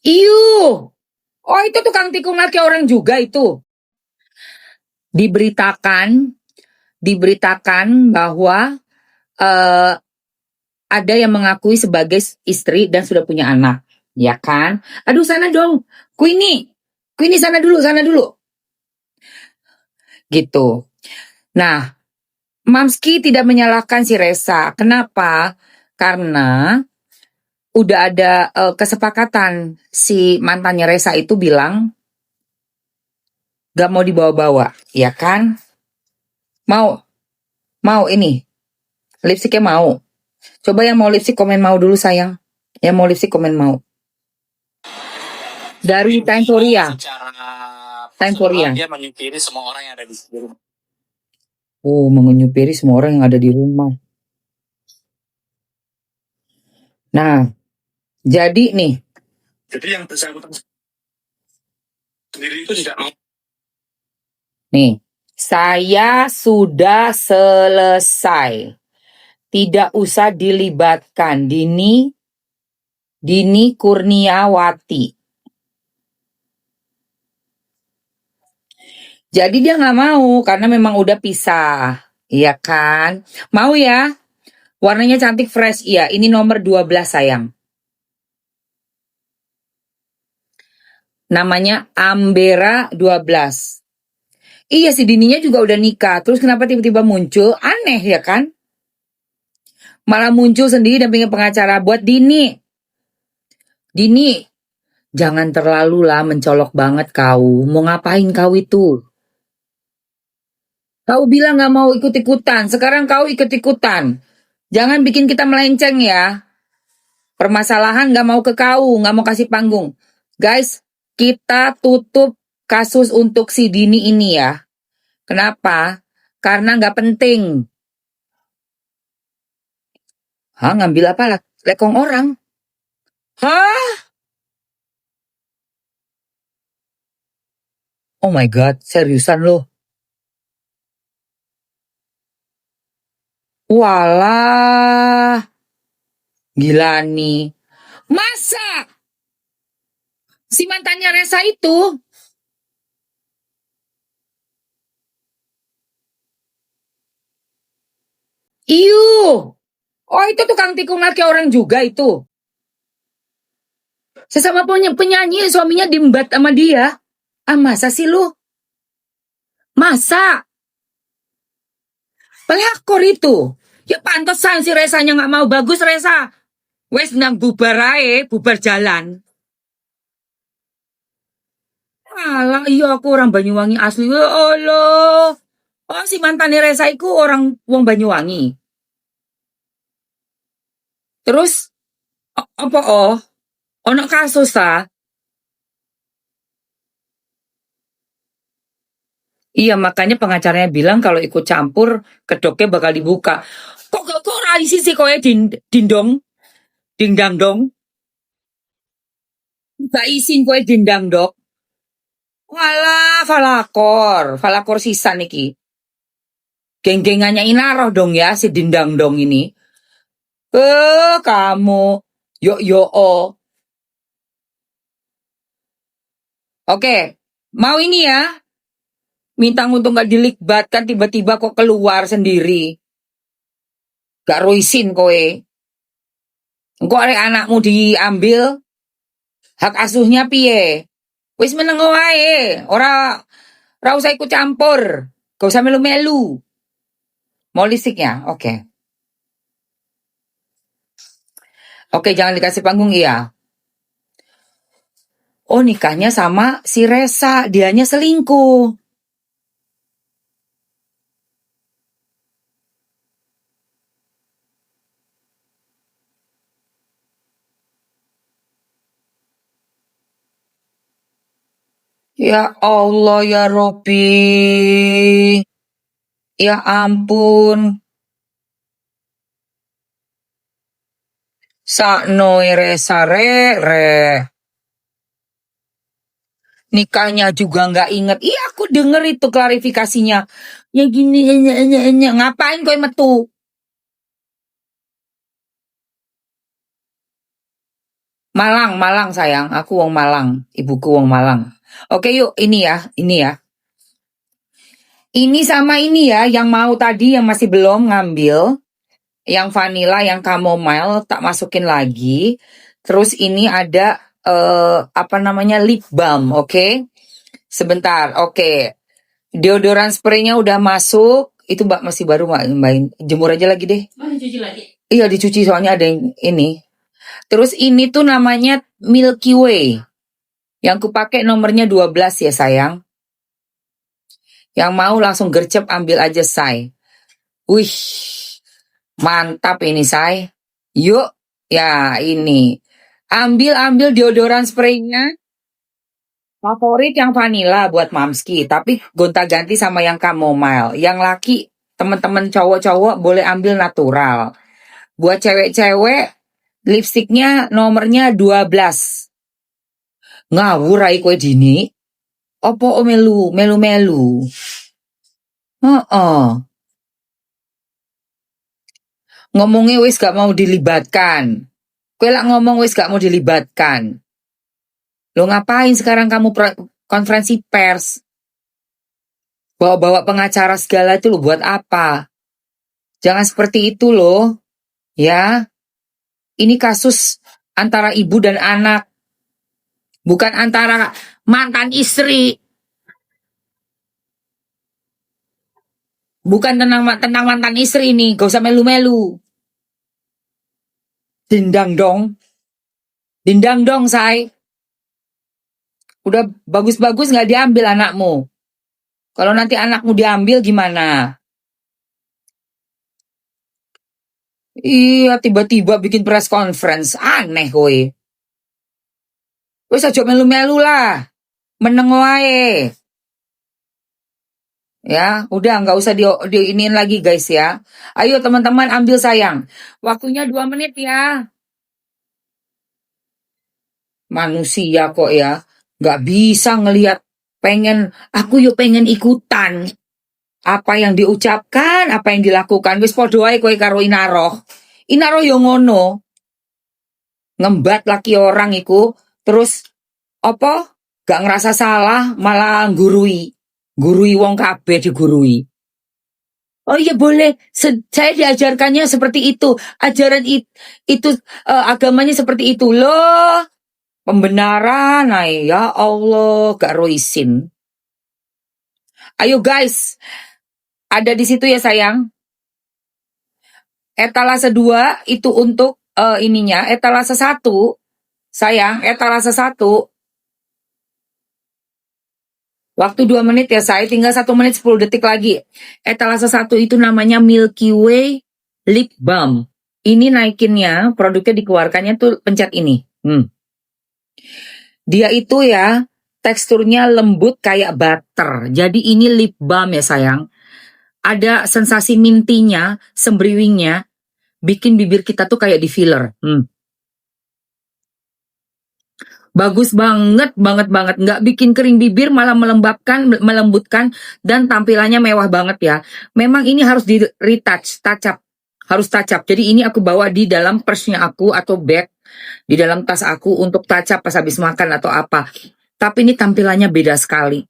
Iu. Oh, itu tukang tikung laki orang juga itu. Diberitakan bahwa ada yang mengakui sebagai istri dan sudah punya anak, ya kan? Aduh, sana dong, Queenie sana dulu, gitu. Nah, Mamski tidak menyalahkan si Resa. Kenapa? Karena udah ada kesepakatan si mantannya Resa itu bilang gak mau dibawa-bawa, ya kan? Mau ini lipstiknya mau. Coba yang mau lipstik komen mau dulu sayang. Yang mau lipstik komen mau. Dari Time Korea. Time Korea. Dia menyupiri semua orang yang ada di rumah. Oh, menyupiri semua orang yang ada di rumah. Nah, jadi nih. Jadi yang bersangkutan sendiri itu tidak mau. Nih, saya sudah selesai. Tidak usah dilibatkan. Dini Kurniawati. Jadi dia nggak mau karena memang udah pisah, iya kan? Mau ya? Warnanya cantik fresh, iya. Ini nomor 12 sayang. Namanya Ambera 12. Iya si Dininya juga udah nikah. Terus kenapa tiba-tiba muncul? Aneh ya kan? Malah muncul sendiri dampingin pengacara buat Dini. Dini, jangan terlalu lah mencolok banget kau. Mau ngapain kau itu? Kau bilang gak mau ikut-ikutan. Sekarang kau ikut-ikutan. Jangan bikin kita melenceng ya. Permasalahan gak mau ke kau. Gak mau kasih panggung. Guys, kita tutup kasus untuk si Dini ini ya. Kenapa? Karena gak penting. Hah, ngambil apa? Lekong orang? Hah? Oh my God, seriusan lo? Walah. Gila nih. Masa? Si mantannya Resa itu? Iu. Oh, itu tukang tikung laki orang juga itu. Sesama penyanyi, suaminya diembat sama dia. Ah, masa sih lu? Masa? Pelakor itu. Ya pantesan si Resanya gak mau. Bagus Resa. Wes nang bubar ae, bubar jalan. Alah, iya aku orang Banyuwangi asli. Ya Allah. Oh, si mantan Resa itu orang wong Banyuwangi. Terus apa ono kasus ta? Iya, makanya pengacaranya bilang kalau ikut campur kedoknya bakal dibuka. Kok raisi sih kowe dindong? Dingdang dong. Gak isin kowe dindang dok. Walah, falakor sisa niki. Geng-gengannya Inaroh dong ya si dindang dong ini. Kamu. Yo. Oke, mau ini ya. Minta untuk gak dilikbatkan tiba-tiba kok keluar sendiri. Gak roisin kowe. Engko arek anakmu diambil hak asuhnya piye? Wis meneng wae, ora usah ikut campur. Gak usah melu-melu. Mau listriknya? Oke. Oke, jangan dikasih panggung iya. Oh, nikahnya sama si Resa, dianya selingkuh. Ya Allah ya Robbi. Ya ampun. Sakno Resa re. Nikahnya juga nggak inget. Iya aku denger itu klarifikasinya. Ya gini, ngapain kowe metu? Malang sayang. Aku wong Malang. Ibuku wong Malang. Oke yuk, ini ya. Ini sama ini ya, yang mau tadi yang masih belum ngambil. Yang vanilla, yang chamomile tak masukin lagi. Terus ini ada apa namanya lip balm, oke? Sebentar, oke. Deodoran spraynya udah masuk. Itu Mbak masih baru main jemur aja lagi deh. Dicuci lagi. Iya dicuci soalnya ada yang ini. Terus ini tuh namanya Milky Way. Yang kupakai nomornya 12 ya sayang. Yang mau langsung gercep ambil aja say. Wih, mantap ini say. Yuk, ya ini. Ambil deodoran spraynya. Favorit yang vanilla buat Mamski, tapi gonta-ganti sama yang chamomile. Yang laki, teman-teman cowok-cowok boleh ambil natural. Buat cewek-cewek, lipstiknya nomornya 12. Ngawur ai kowe dini. Opo melu. Heeh. Ngomongnya wis gak mau dilibatkan. Kowe lak ngomong wis gak mau dilibatkan. Lo ngapain sekarang kamu konferensi pers? Bawa-bawa pengacara segala itu lo buat apa? Jangan seperti itu loh. Ya. Ini kasus antara ibu dan anak. Bukan antara mantan istri. Bukan tentang mantan istri ini. Gak usah melu-melu. Dindang dong, say. Udah bagus-bagus gak diambil anakmu. Kalau nanti anakmu diambil gimana? Iya, tiba-tiba bikin press conference. Aneh kowe. Wis aja melu-melu lah. Meneng wae. Ya, udah nggak usah diinin lagi guys ya. Ayo teman-teman ambil sayang. Waktunya 2 menit ya. Manusia kok ya. Nggak bisa ngelihat aku yuk pengen ikutan. Apa yang diucapkan, apa yang dilakukan. Wis podo ae kowe karo Inaroh. Inaroh yo ngono. Ngembat laki orang iku. Terus apa? Gak ngerasa salah, malah gurui wong kabeh digurui. Oh iya boleh, saya diajarkannya seperti itu. Ajaran itu agamanya seperti itu loh. Pembenaran, ya Allah, gak roisin. Ayo guys, ada di situ ya sayang. Etalase 2 itu untuk ininya. Etalase 1, sayang, etalase 1. Waktu 2 menit ya saya, tinggal 1 menit 10 detik lagi. Etalase 1 itu namanya Milky Way Lip Balm. Ini naikinnya, produknya dikeluarkannya tuh pencet ini. Dia itu ya, teksturnya lembut kayak butter. Jadi ini lip balm ya sayang. Ada sensasi mintinya, sembriwingnya, bikin bibir kita tuh kayak di filler. Bagus banget. Nggak bikin kering bibir, malah melembutkan, dan tampilannya mewah banget ya. Memang ini harus di retouch, touch up. Harus touch up. Jadi ini aku bawa di dalam purse-nya aku atau bag, di dalam tas aku untuk touch up pas habis makan atau apa. Tapi ini tampilannya beda sekali.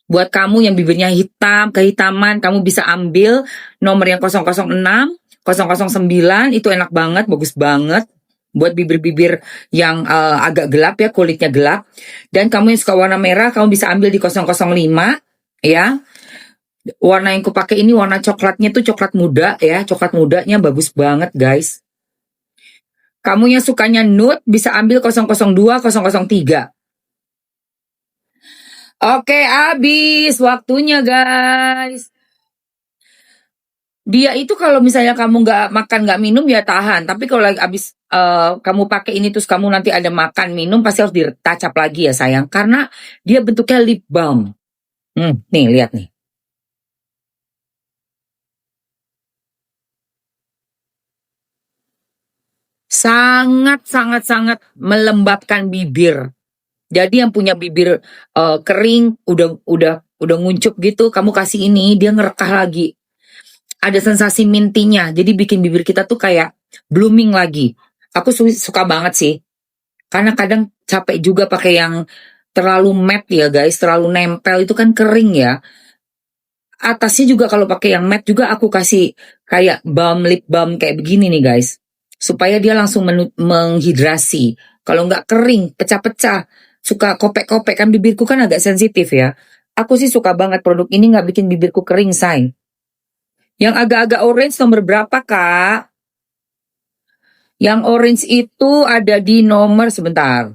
Buat kamu yang bibirnya hitam, kehitaman, kamu bisa ambil nomor yang 006, 009, itu enak banget, bagus banget. Buat bibir-bibir yang agak gelap ya, kulitnya gelap. Dan kamu yang suka warna merah, kamu bisa ambil di 005 ya. Warna yang kupakai ini warna coklatnya tuh coklat muda ya. Coklat mudanya bagus banget guys. Kamu yang sukanya nude bisa ambil 002, 003. Oke, habis waktunya guys. Dia itu kalau misalnya kamu nggak makan nggak minum ya tahan. Tapi kalau lagi habis kamu pakai ini terus kamu nanti ada makan minum pasti harus ditacap lagi ya sayang. Karena dia bentuknya lip balm. Nih lihat nih. Sangat melembabkan bibir. Jadi yang punya bibir kering, udah nguncup gitu, kamu kasih ini, dia ngerekah lagi. Ada sensasi mintinya, jadi bikin bibir kita tuh kayak blooming lagi. Aku suka banget sih. Karena kadang capek juga pakai yang terlalu matte ya guys, terlalu nempel itu kan kering ya. Atasnya juga kalau pakai yang matte juga aku kasih kayak balm lip balm kayak begini nih guys. Supaya dia langsung menghidrasi. Kalau nggak kering, pecah-pecah. Suka kopek-kopek kan bibirku kan agak sensitif ya. Aku sih suka banget produk ini nggak bikin bibirku kering, say. Yang agak-agak orange nomor berapa, Kak? Yang orange itu ada di nomor sebentar.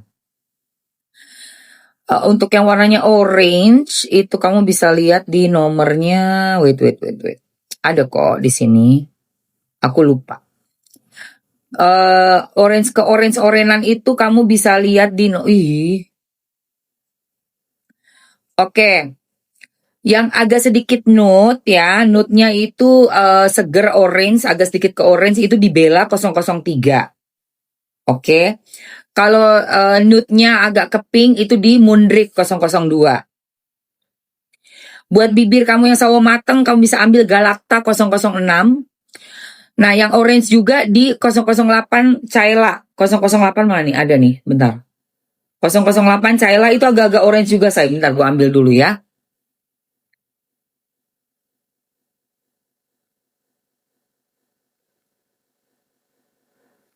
Untuk yang warnanya orange itu kamu bisa lihat di nomornya. Wait. Ada kok di sini. Aku lupa. Orange ke orange-orangean itu kamu bisa lihat di Oke. Yang agak sedikit nude ya, nude-nya itu seger orange, agak sedikit ke orange itu di Bella 003. Oke. Kalau nude-nya agak ke pink itu di Moondrift 002. Buat bibir kamu yang sawo mateng, kamu bisa ambil Galacta 006. Nah, yang orange juga di 008 Chayla. 008 mana nih? Ada nih, bentar. 008 Chayla itu agak-agak orange juga, saya. Bentar, gue ambil dulu ya.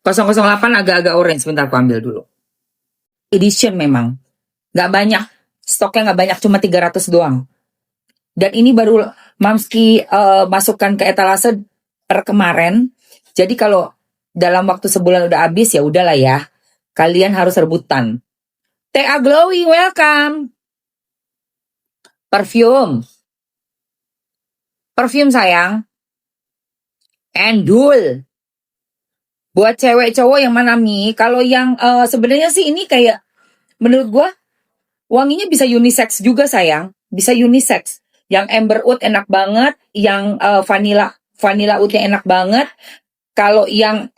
.008 agak-agak orange, bentar, gue ambil dulu. Edition memang. Nggak banyak. Stoknya nggak banyak, cuma 300 doang. Dan ini baru Mamski masukkan ke etalase kemarin. Jadi kalau dalam waktu sebulan udah habis ya udahlah ya. Kalian harus rebutan. TA Glowing, welcome. Perfume sayang. Endul. Buat cewek cowok yang mana nih? Kalau yang sebenarnya sih ini kayak menurut gua wanginya bisa unisex juga sayang. Bisa unisex. Yang Amber Oud enak banget, yang vanilla oudnya enak banget. Kalau yang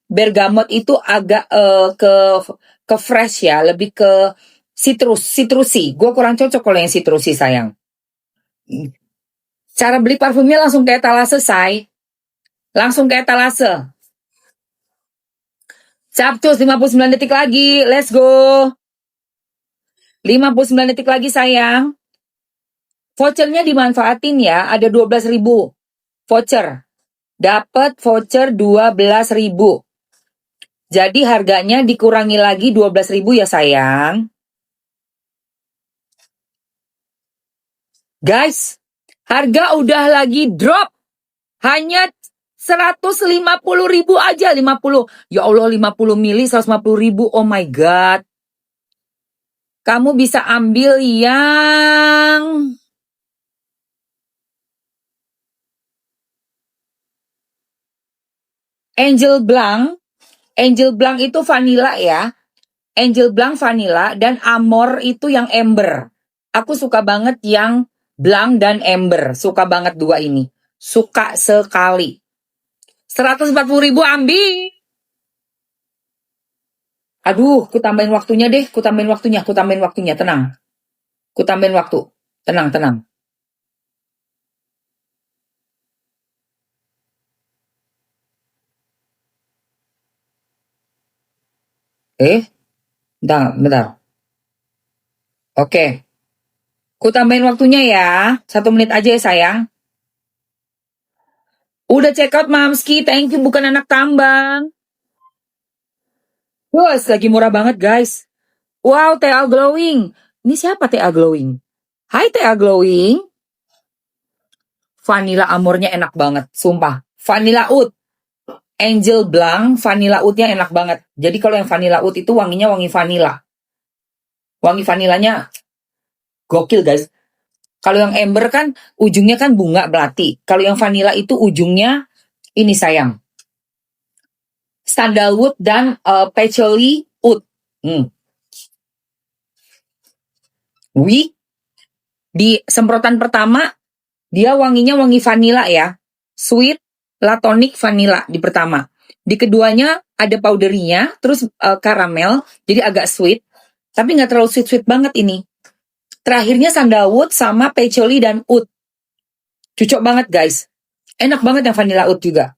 bergamot itu agak ke fresh ya, lebih ke citrusi. Gue kurang cocok kalau yang citrusi sayang. Cara beli parfumnya langsung ke etalase, say. Langsung ke etalase. Capcus 59 detik lagi, let's go. 59 detik lagi sayang. Vouchernya dimanfaatin ya, ada 12.000 voucher. Dapat voucher 12.000. Jadi harganya dikurangi lagi 12.000 ya sayang. Guys, harga udah lagi drop. Hanya 150.000 aja, 50. Ya Allah, 50 mili 150.000. Oh my god. Kamu bisa ambil yang Angel Blanc. Angel Blanc itu vanilla ya. Angel Blanc vanilla dan Amor itu yang amber. Aku suka banget yang Blanc dan amber. Suka banget dua ini. Suka sekali. 140.000 ambil. Aduh, ku tambahin waktunya deh. Ku tambahin waktunya. Tenang. Ku tambahin waktu. Tenang. Bentar. Oke. Ku tambahin waktunya ya. 1 menit aja ya sayang. Udah check out Mamski. Thank you, bukan anak tambang. Bos, lagi murah banget guys. Wow, TA Glowing. Ini siapa TA Glowing? Hai TA Glowing. Vanilla Amornya enak banget, sumpah. Vanilla Oud. Angel Blanc, Vanilla Oudnya enak banget. Jadi kalau yang Vanilla Oud itu wanginya wangi vanilla. Wangi vanilanya gokil guys. Kalau yang amber kan ujungnya kan bunga belati. Kalau yang vanilla itu ujungnya ini sayang. Sandalwood dan patchouli oud. Wih, di semprotan pertama dia wanginya wangi vanilla ya. Sweet Platonic vanilla di pertama. Di keduanya ada powderinya, terus karamel, jadi agak sweet. Tapi nggak terlalu sweet banget ini. Terakhirnya sandalwood sama patchouli dan oud. Cocok banget guys. Enak banget yang vanilla oud juga.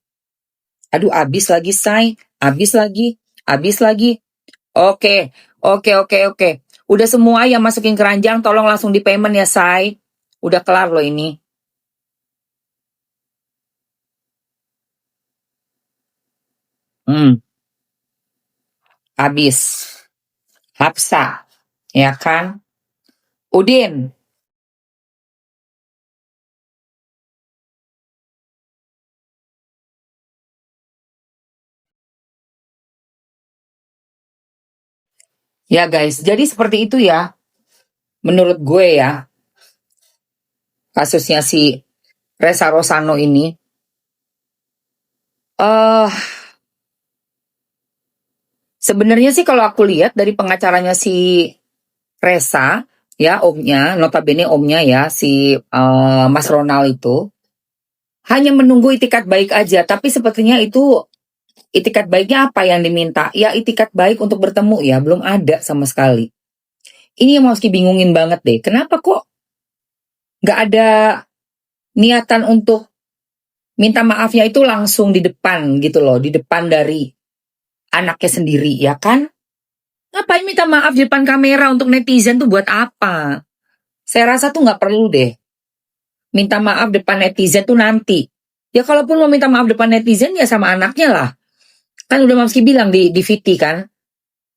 Aduh, habis lagi say. Habis lagi. Oke, oke. Udah semua yang masukin keranjang, tolong langsung di payment ya, Say. Udah kelar loh ini. Hmm, habis. Hapsa, ya kan? Udin, ya guys. Jadi seperti itu ya, menurut gue ya, kasusnya si Resa Rosano ini. Eh, sebenarnya sih kalau aku lihat dari pengacaranya si Resa, ya omnya, notabene omnya ya, si Mas Ronald itu, hanya menunggu itikat baik aja. Tapi sepertinya itu itikat baiknya apa yang diminta? Ya itikat baik untuk bertemu ya, belum ada sama sekali. Ini yang mesti bingungin banget deh. Kenapa kok nggak ada niatan untuk minta maafnya itu langsung di depan gitu loh, di depan dari anaknya sendiri ya kan? Ngapain minta maaf di depan kamera untuk netizen tuh buat apa? Saya rasa tuh nggak perlu deh. Minta maaf depan netizen tuh nanti. Ya kalaupun mau minta maaf depan netizen ya sama anaknya lah. Kan udah Mamski bilang di VT kan.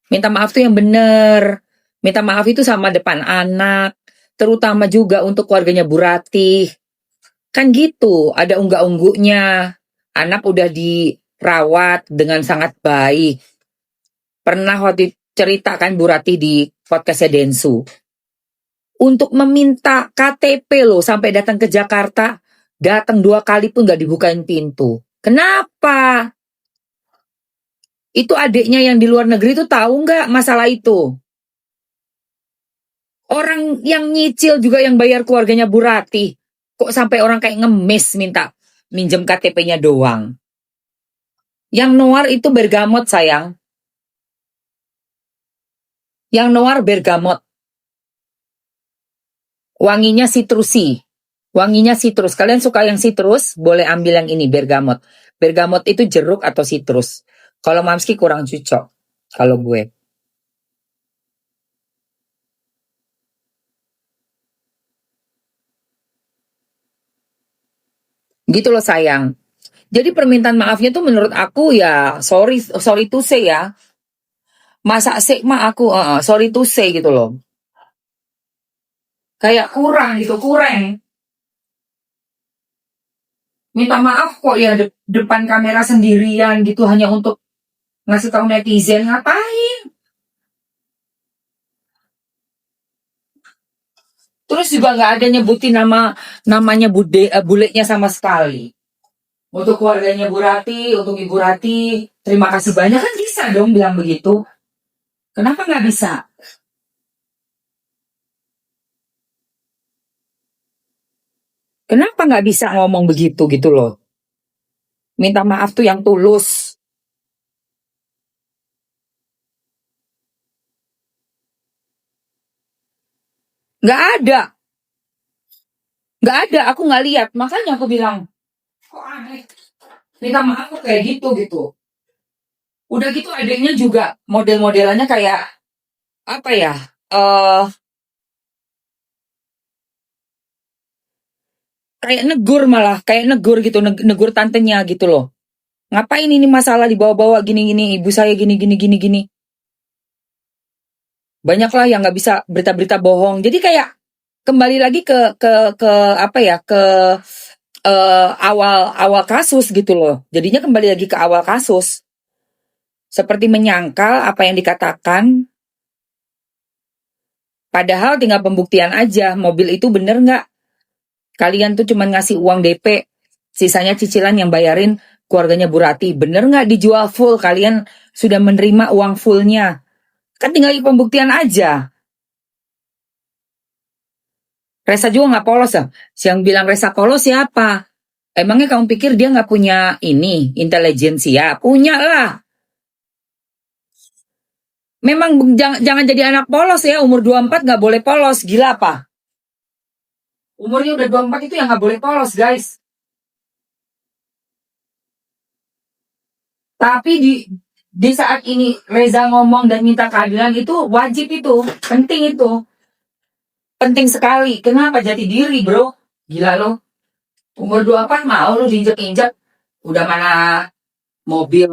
Minta maaf tuh yang bener. Minta maaf itu sama depan anak. Terutama juga untuk keluarganya Bu Ratih. Kan gitu, ada unggah-ungguhnya. Anak udah dirawat dengan sangat baik. Pernah waktu ceritakan Bu Ratih di podcastnya Densu. Untuk meminta KTP loh sampai datang ke Jakarta. Datang 2 kali pun gak dibukain pintu. Kenapa? Itu adiknya yang di luar negeri tuh tahu nggak masalah itu? Orang yang nyicil juga yang bayar keluarganya Bu Ratih. Kok sampai orang kayak ngemis minta minjem KTP-nya doang. Yang Noir itu bergamot sayang. Yang Noir bergamot. Wanginya sitrusi. Wanginya sitrus. Kalian suka yang sitrus? Boleh ambil yang ini bergamot. Bergamot itu jeruk atau sitrus. Kalau Mamski kurang cocok. Kalau gue. Gitu loh sayang. Jadi permintaan maafnya tuh menurut aku ya sorry to say ya. Masa sih mah aku sorry to say gitu loh. Kayak kurang gitu, kurang. Minta maaf kok ya depan kamera sendirian gitu hanya untuk ngasih tahu netizen ngapain. Terus juga nggak ada nyebutin namanya buletnya sama sekali. Untuk keluarganya Bu Rati, untuk Ibu Rati, terima kasih banyak kan bisa dong bilang begitu. Kenapa nggak bisa? Kenapa nggak bisa ngomong begitu gitu loh? Minta maaf tuh yang tulus. Nggak ada, nggak ada. Aku nggak lihat. Makanya aku bilang, kok aneh. Minta maaf kok kayak gitu gitu. Udah gitu adanya juga model-modelannya kayak apa ya? Eh kayak negur malah, kayak negur gitu, negur tantenya gitu loh. Ngapain ini masalah dibawa-bawa gini-gini, ibu saya gini-gini. Banyak lah yang nggak bisa berita-berita bohong. Jadi kayak kembali lagi ke apa ya ke awal kasus gitu loh. Jadinya kembali lagi ke awal kasus. Seperti menyangkal apa yang dikatakan. Padahal tinggal pembuktian aja. Mobil itu bener nggak? Kalian tuh cuma ngasih uang DP. Sisanya cicilan yang bayarin keluarganya Bu Rati. Bener nggak dijual full? Kalian sudah menerima uang fullnya. Kan tinggal pembuktian aja. Resa juga nggak polos ya. Yang bilang Resa polos siapa? Emangnya kamu pikir dia nggak punya ini, intelijensia? Punya lah. Memang jangan jadi anak polos ya, umur 24 nggak boleh polos. Gila apa? Umurnya udah 24 itu yang nggak boleh polos, guys. Tapi Di saat ini Reza ngomong dan minta keadilan itu wajib, itu penting, itu penting sekali. Kenapa? Jati diri, bro. Gila lo, umur 24 mau lo diinjek-injek, udah mana mobil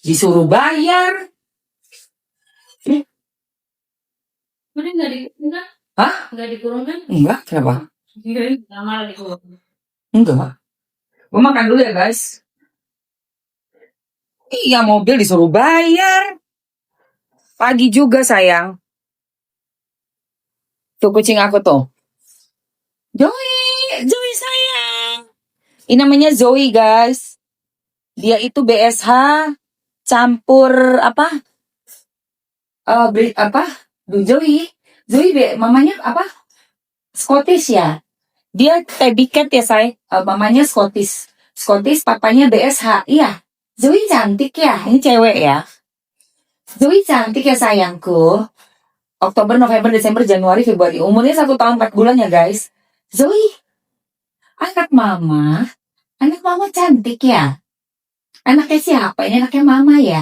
disuruh bayar. Mana nggak di, enggak? Hah? Nggak dikurung kan? Enggak, kenapa? Malah dikurung. Enggak. Gue makan dulu ya guys. Iya, mobil disuruh bayar. Pagi juga sayang. Tuh kucing aku tuh. Zoe sayang. Ini namanya Zoe guys. Dia itu BSH campur apa? Apa? Zoe mamanya apa? Scottish ya. Dia tabby cat ya say. Mamanya Scottish. Scottish, papanya BSH. Iya. Zoe cantik ya. Ini cewek ya. Zoe cantik ya sayangku. Oktober, November, Desember, Januari, Februari. Umurnya 1 tahun 4 bulan ya guys. Zoe, anak mama cantik ya. Anaknya siapa? Ini anaknya mama ya.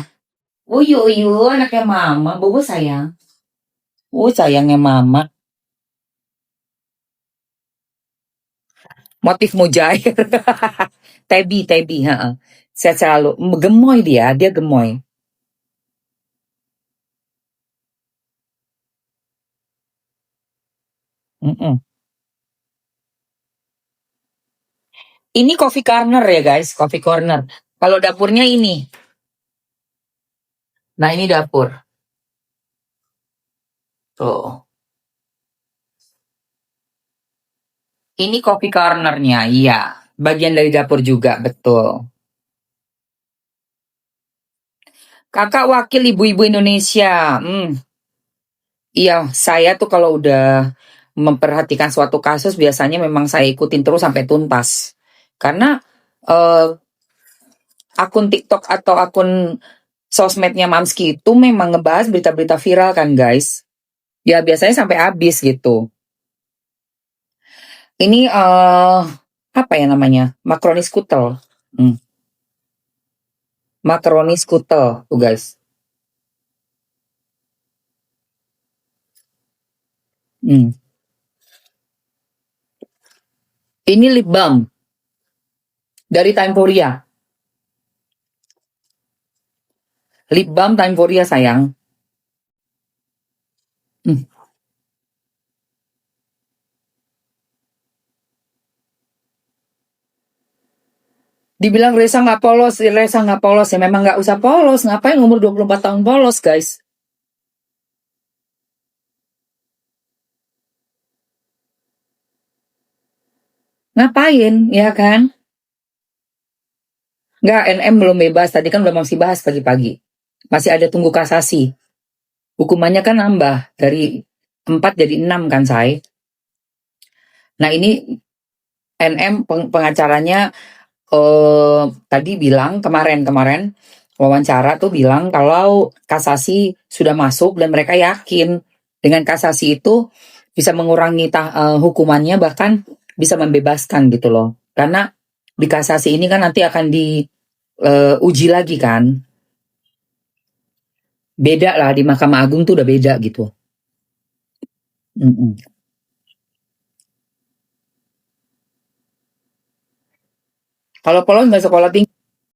Uyu, anaknya mama. Bobo sayang. Sayangnya mama. Motif mujair. Tabby, heeh. Saya selalu gemoy, dia gemoy. Ini coffee corner ya guys, coffee corner. Kalau dapurnya ini. Nah, ini dapur. Tuh. Ini coffee cornernya, iya. Bagian dari dapur juga, betul. Kakak wakil ibu-ibu Indonesia. Iya, saya tuh kalau udah memperhatikan suatu kasus, biasanya memang saya ikutin terus sampai tuntas. Karena akun TikTok atau akun sosmednya Mamski itu memang ngebahas berita-berita viral kan guys. Ya biasanya sampai habis gitu. Ini apa ya namanya? Macaroni skutel. Macaroni skutel tuh guys. Ini lip balm dari Timeforia. Lip balm Timeforia sayang. Dibilang Reza nggak polos ya memang nggak usah polos. Ngapain umur 24 tahun polos guys? Ngapain ya kan? Nggak, NM belum bebas. Tadi kan udah masih bahas pagi-pagi. Masih ada tunggu kasasi. Hukumannya kan nambah dari 4 jadi 6 kan say. Nah ini NM pengacaranya tadi bilang kemarin wawancara tuh bilang kalau kasasi sudah masuk dan mereka yakin dengan kasasi itu bisa mengurangi hukumannya, bahkan bisa membebaskan gitu loh. Karena di kasasi ini kan nanti akan diuji lagi kan. Beda lah, di Mahkamah Agung tuh udah beda gitu. Kalau polos nggak sekolah tinggi.